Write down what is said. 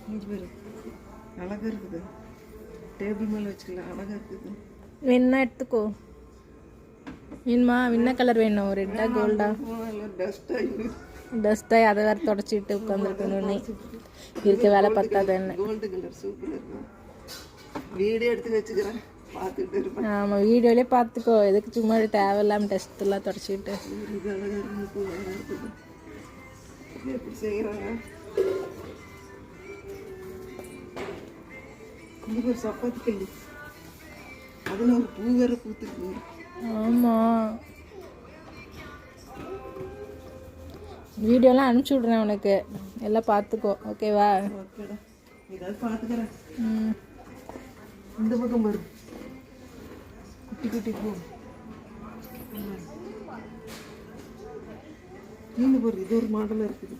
இங்கே பேர் அழகாக இருக்குது. டேபிள் மேலே வச்சுக்கலாம், அழகாக இருக்குது. வேணா எடுத்துக்கோ. வேணுமா? என்ன கலர் வேணும்? ரெட்டா கோல்டா? டஸ்ட்டாக அதை வேறு தொடச்சிட்டு உட்காந்துருக்கணும். இருக்க வேலை பத்தாது என்ன. கோல்டு கலர் சூப்பராக இருக்கும். வீடியோ எடுத்து வச்சுக்கிறேன், பார்த்துக்கிட்டு இருப்பேன். ஆமாம், வீடியோலேயே பார்த்துக்கோ. எதுக்கு சும்மா தேவையில்லாமல் டஸ்ட்டெல்லாம் தொடச்சிக்கிட்டு. இது அழகாக இருக்குது. எப்படி செய்கிறாங்க? கொஞ்சம் ஒரு சப்பாத்தி கல்லி, அதில் ஒரு பூ வேற பூத்துருக்கு. ஆமாம், வீடியோலாம் அனுப்பிச்சி விட்றேன் உனக்கு, எல்லாம் பார்த்துக்கோ. ஓகேவா? ஓகேடா, ஏதாவது பார்த்துக்கிறேன். ம், இந்த பக்கம் பாரு, குட்டி குட்டி பூ. நீங்க பாரு, இது ஒரு மாடலாக இருக்குது.